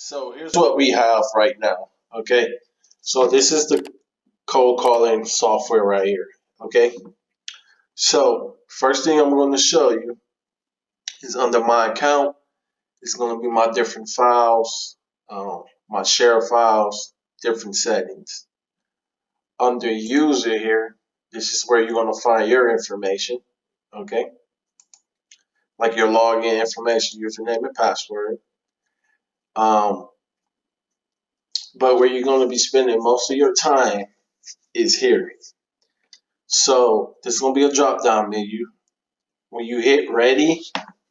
So here's what we have right now. Okay. So this is the cold calling software right here. Okay. So first thing I'm going to show you is under my account. It's going to be my different files, my share files, different settings. Under user here, this is where you're going to find your information. Okay. Like your login information, username and password. But where you're going to be spending most of your time is here. So there's going to be a drop down menu. When you hit ready,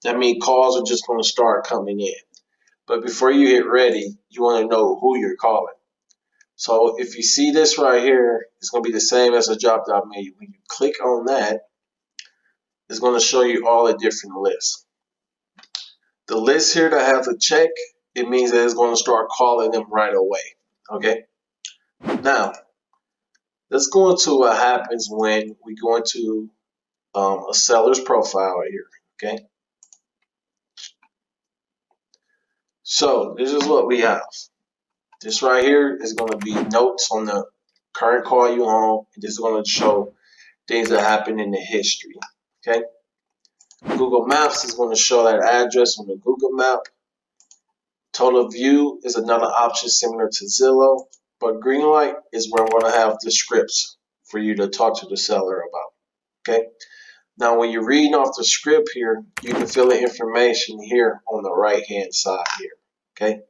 that means calls are just going to start coming in. But before you hit ready, you want to know who you're calling. So if you see this right here, it's going to be the same as a drop down menu. When you click on that, it's going to show you all the different lists. The list here that has a check, it means that it's going to start calling them right away. Okay. Now, let's go into what happens when we go into a seller's profile right here. Okay. So this is what we have. This right here is going to be notes on the current call you on. This is going to show things that happen in the history. Okay. Google Maps is going to show that address on the Google Map. Total view is another option similar to Zillow, but green light is where we're going to have the scripts for you to talk to the seller about. Okay. Now, when you're reading off the script here, you can fill the information here on the right-hand side here. Okay.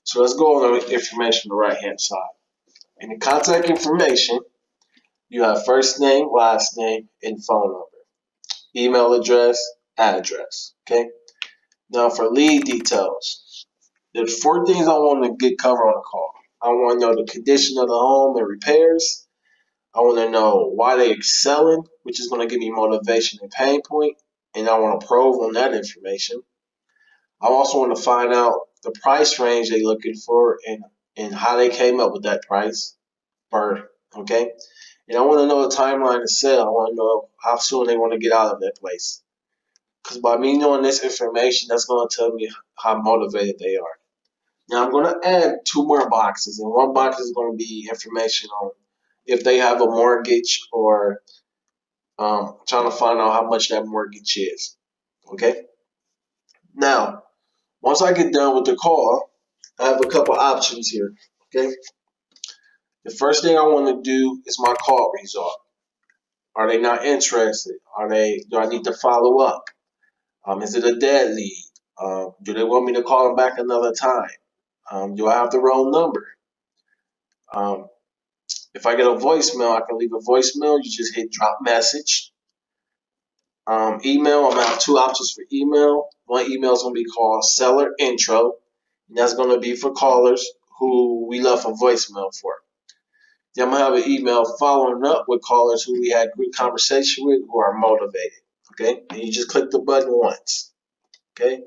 So let's go on the information on the right-hand side. In the contact information, you have first name, last name, and phone number, email address, address. Okay. Now for lead details, there's 4 things I want to get covered on the call. I want to know the condition of the home and repairs. I want to know why they're excelling, which is going to give me motivation and pain point, and I want to probe on that information. I also want to find out the price range they're looking for and how they came up with that price. Okay? And I want to know the timeline to sell. I want to know how soon they want to get out of that place. Because by me knowing this information, that's going to tell me how motivated they are. Now I'm going to add 2 more boxes, and one box is going to be information on if they have a mortgage or trying to find out how much that mortgage is. Okay? Now, once I get done with the call, I have a couple options here. Okay? The first thing I want to do is my call result. Are they not interested? Do I need to follow up? Is it a dead lead? Do they want me to call them back another time? Do I have the wrong number? If I get a voicemail, I can leave a voicemail. You just hit drop message. Email, I'm going to have 2 options for email. One email is going to be called seller intro, and that's going to be for callers who we left a voicemail for. Then I'm going to have an email following up with callers who we had good conversation with who are motivated. Okay, and you just click the button once. Okay,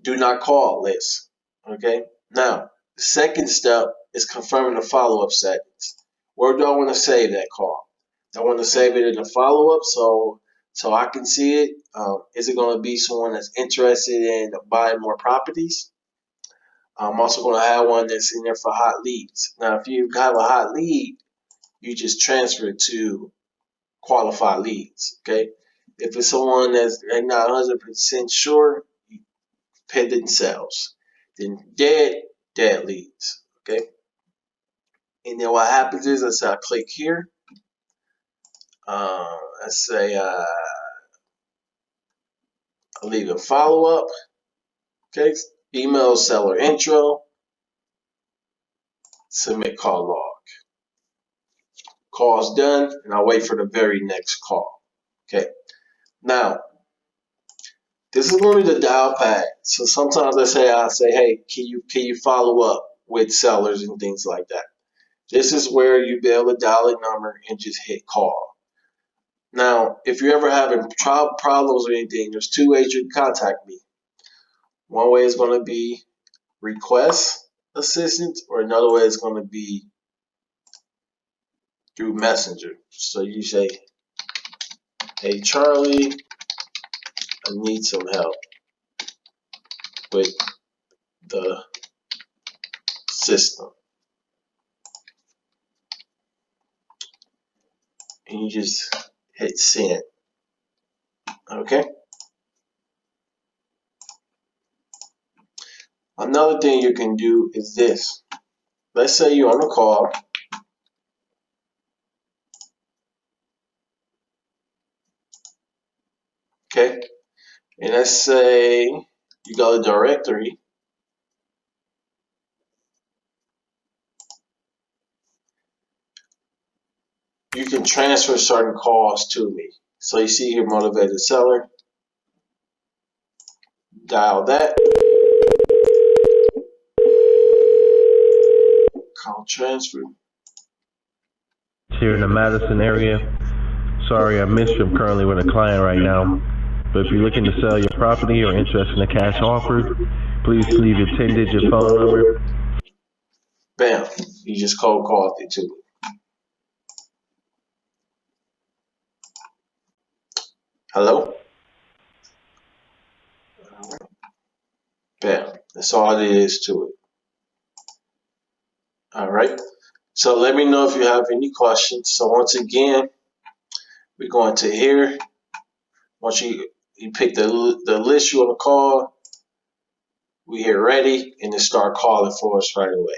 do not call list. Okay, now the second step is confirming the follow-up settings. Where do I want to save that call? I want to save it in the follow-up so I can see it. Is it going to be someone that's interested in buying more properties? I'm also going to have one that's in there for hot leads. Now, if you have a hot lead, you just transfer it to qualified leads. Okay. If it's someone that's not 100% sure, pending sales. Then dead leads. Okay. And then what happens is I say I click here. I say I leave a follow up. Okay. Email seller intro. Submit call log. Call's done, and I wait for the very next call. Okay. Now, this is going to be the dial pad. So sometimes I say, hey, can you follow up with sellers and things like that? This is where you be able to dial a number and just hit call. Now, if you're ever having problems or anything, there's 2 ways you can contact me. One way is going to be request assistance, or another way is going to be through Messenger. So you say, hey, Charlie, I need some help with the system. And you just hit send. Okay. Another thing you can do is this. Let's say you're on a call. Okay. And let's say you got a directory. You can transfer certain calls to me. So you see here, motivated seller. Dial that. Call transfer. Here in the Madison area. Sorry I missed you. I'm currently with a client right now. But if you're looking to sell your property or interested in a cash offer, please leave your 10-digit phone number. Bam. You just cold called it to me. Hello? Bam. That's all it is to it. All right. So let me know if you have any questions. So once again, we're going to here. Once you pick the list you want to call, we hit ready and it start calling for us right away.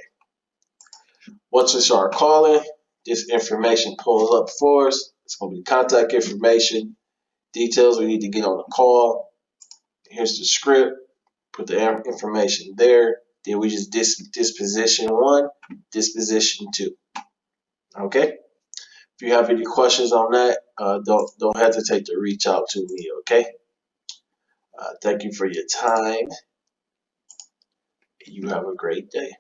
Once we start calling, this information pulls up for us. It's going to be contact information, details we need to get on the call. Here's the script. Put the information there. Then we just disposition 1, disposition 2. Okay. If you have any questions on that, don't hesitate to reach out to me. Okay. Thank you for your time. You have a great day.